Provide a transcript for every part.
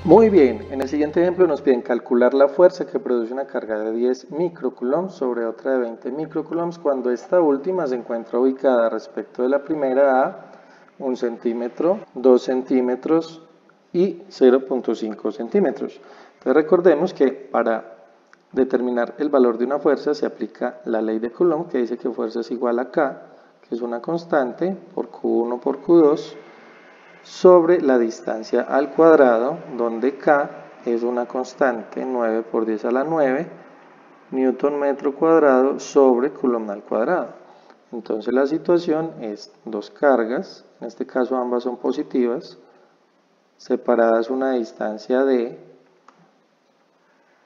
Muy bien, en el siguiente ejemplo nos piden calcular la fuerza que produce una carga de 10 microcoulombs sobre otra de 20 microcoulombs cuando esta última se encuentra ubicada respecto de la primera a 1 centímetro, 2 centímetros y 0.5 centímetros. Entonces recordemos que para determinar el valor de una fuerza se aplica la ley de Coulomb, que dice que fuerza es igual a K, que es una constante, por Q1 por Q2, sobre la distancia al cuadrado, donde K es una constante, 9 por 10 a la 9, Newton metro cuadrado sobre Coulomb al cuadrado. Entonces la situación es dos cargas, en este caso ambas son positivas, separadas una distancia d,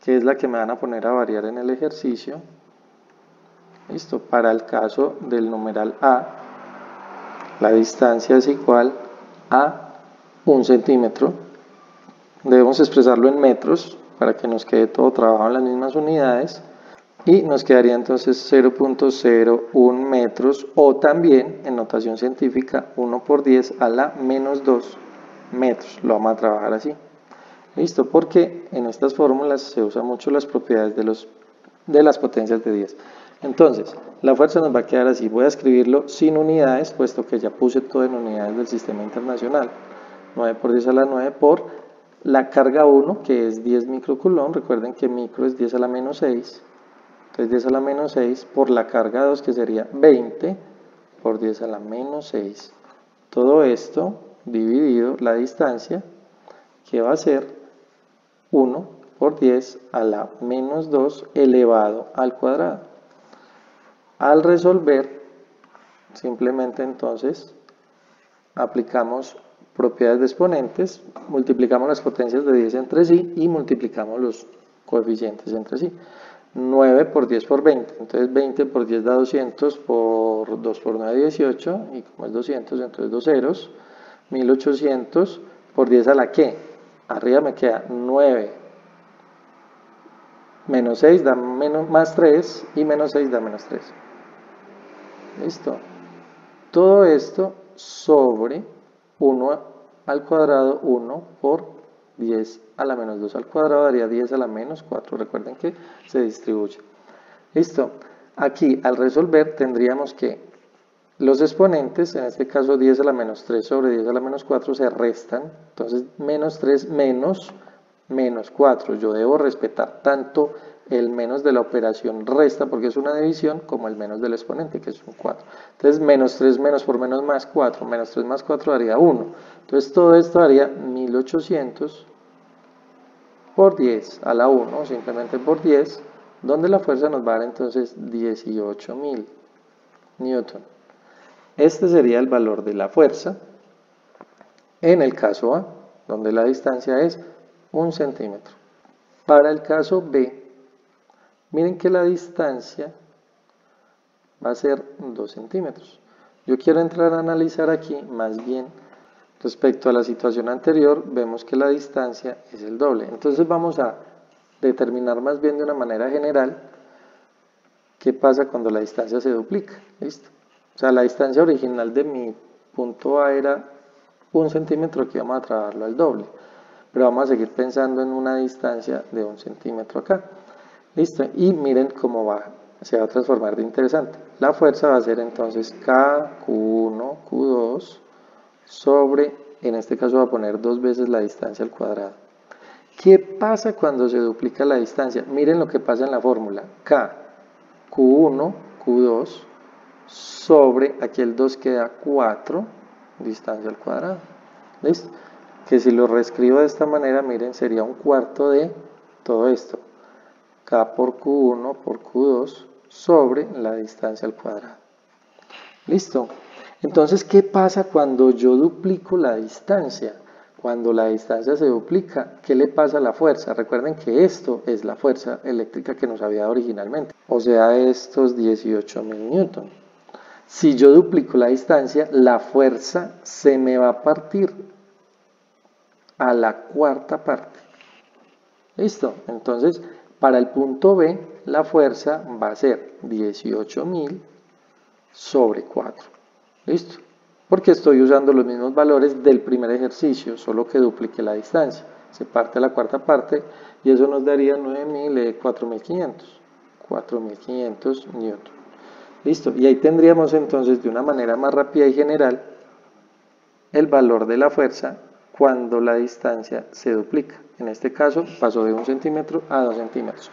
que es la que me van a poner a variar en el ejercicio. Listo, para el caso del numeral A, la distancia es igual a 1 centímetro. Debemos expresarlo en metros para que nos quede todo trabajado en las mismas unidades. Y nos quedaría entonces 0.01 metros, o también en notación científica 1 por 10 a la menos 2 metros. Lo vamos a trabajar así. Listo, porque en estas fórmulas se usan mucho las propiedades de las potencias de 10. Entonces, la fuerza nos va a quedar así. Voy a escribirlo sin unidades, puesto que ya puse todo en unidades del sistema internacional. 9 por 10 a la 9 por la carga 1, que es 10 microcoulomb. Recuerden que micro es 10 a la menos 6. Entonces 10 a la menos 6 por la carga 2, que sería 20 por 10 a la menos 6. Todo esto dividido la distancia, que va a ser 1 por 10 a la menos 2 elevado al cuadrado. Al resolver, simplemente entonces aplicamos propiedades de exponentes, multiplicamos las potencias de 10 entre sí y multiplicamos los coeficientes entre sí. 9 por 10 por 20, entonces 20 por 10 da 200, por 2 por 9 18, y como es 200, entonces dos ceros, 1800 por 10 a la que, arriba me queda 9, menos 6 da más 3, y menos 6 da menos 3. Listo. Todo esto sobre 1 al cuadrado, 1 por 10 a la menos 2 al cuadrado daría 10 a la menos 4. Recuerden que se distribuye. Listo. Aquí al resolver tendríamos que los exponentes, en este caso 10 a la menos 3 sobre 10 a la menos 4, se restan. Entonces menos 3 menos 4. Yo debo respetar tanto el menos de la operación resta, porque es una división, como el menos del exponente, que es un 4. Entonces menos 3 menos por menos más 4, menos 3 más 4 daría 1. Entonces todo esto daría 1800 por 10 a la 1, simplemente por 10, donde la fuerza nos va a dar entonces 18.000 newton. Este sería el valor de la fuerza en el caso A, donde la distancia es 1 centímetro. Para el caso B, miren que la distancia va a ser 2 centímetros. Yo quiero entrar a analizar aquí, más bien, respecto a la situación anterior, vemos que la distancia es el doble. Entonces vamos a determinar más bien de una manera general qué pasa cuando la distancia se duplica. ¿Listo? O sea, la distancia original de mi punto A era 1 centímetro, aquí vamos a trabajarlo al doble. Pero vamos a seguir pensando en una distancia de 1 centímetro acá. Listo, y miren cómo se va a transformar de interesante. La fuerza va a ser entonces K, Q1, Q2 sobre, en este caso va a poner 2 veces la distancia al cuadrado. ¿Qué pasa cuando se duplica la distancia? Miren lo que pasa en la fórmula. K, Q1, Q2 sobre, aquí el 2 queda 4, distancia al cuadrado. ¿Listo? Que si lo reescribo de esta manera, miren, sería un cuarto de todo esto. K por Q1 por Q2 sobre la distancia al cuadrado. ¿Listo? Entonces, ¿qué pasa cuando yo duplico la distancia? Cuando la distancia se duplica, ¿qué le pasa a la fuerza? Recuerden que esto es la fuerza eléctrica que nos había dado originalmente, o sea, estos 18.000 newton. Si yo duplico la distancia, la fuerza se me va a partir a la cuarta parte. ¿Listo? Entonces, para el punto B, la fuerza va a ser 18.000 sobre 4. ¿Listo? Porque estoy usando los mismos valores del primer ejercicio, solo que dupliqué la distancia. se parte a la cuarta parte y eso nos daría 4.500. 4.500 newton. Listo, y ahí tendríamos entonces de una manera más rápida y general el valor de la fuerza cuando la distancia se duplica. En este caso pasó de 1 centímetro a 2 centímetros.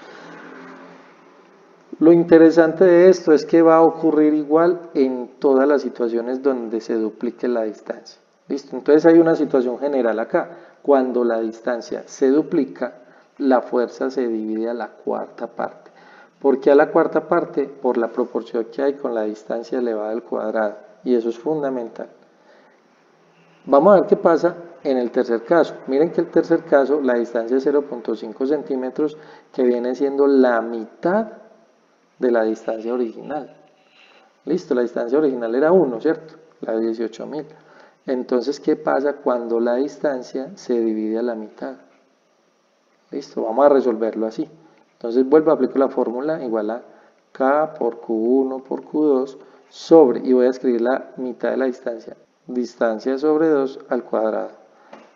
Lo interesante de esto es que va a ocurrir igual en todas las situaciones donde se duplique la distancia. ¿Listo? Entonces hay una situación general acá. Cuando la distancia se duplica, la fuerza se divide a la cuarta parte. ¿Por qué a la cuarta parte? Por la proporción que hay con la distancia elevada al cuadrado. Y eso es fundamental. Vamos a ver qué pasa en el tercer caso. Miren que el tercer caso, la distancia es 0.5 centímetros, que viene siendo la mitad de la distancia original. Listo, la distancia original era 1, ¿cierto? La de 18.000. Entonces, ¿qué pasa cuando la distancia se divide a la mitad? Listo, vamos a resolverlo así. Entonces, vuelvo a aplicar la fórmula igual a K por Q1 por Q2 sobre, y voy a escribir la mitad de la distancia. Distancia sobre 2 al cuadrado.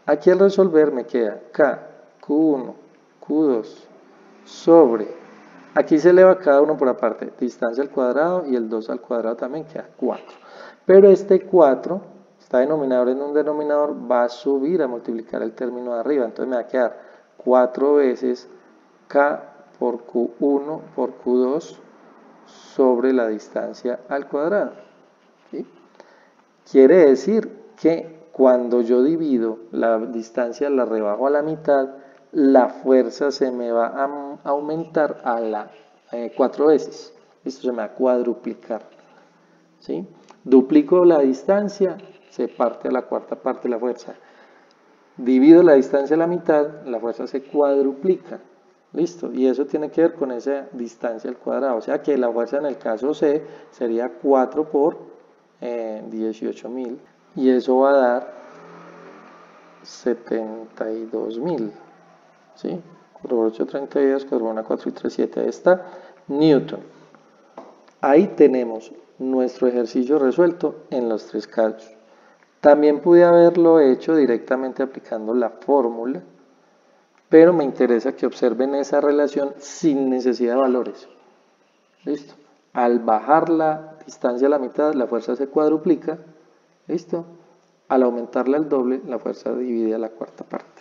Aquí al resolver me queda K, Q1, Q2 sobre, aquí se eleva cada uno por aparte, distancia al cuadrado y el 2 al cuadrado también queda 4. Pero este 4, está denominador en un denominador, va a subir a multiplicar el término de arriba. Entonces me va a quedar 4 veces K por Q1 por Q2 sobre la distancia al cuadrado. ¿Sí? Quiere decir que cuando yo divido la distancia, la rebajo a la mitad, la fuerza se me va a aumentar a la 4 veces. Esto se me va a cuadruplicar. ¿Sí? Duplico la distancia, se parte a la cuarta parte la fuerza. Divido la distancia a la mitad, la fuerza se cuadruplica. Listo, y eso tiene que ver con esa distancia al cuadrado. O sea que la fuerza en el caso C sería 4 por 18.000 y eso va a dar 72.000. ¿Sí? 4 por 8, 32, 4 por 1, 4 y 3, 7. Ahí está Newton. Ahí tenemos nuestro ejercicio resuelto en los tres casos. También pude haberlo hecho directamente aplicando la fórmula, pero me interesa que observen esa relación sin necesidad de valores. ¿Listo? Al bajar la distancia a la mitad, la fuerza se cuadruplica. ¿Listo? Al aumentarla al doble, la fuerza divide a la cuarta parte.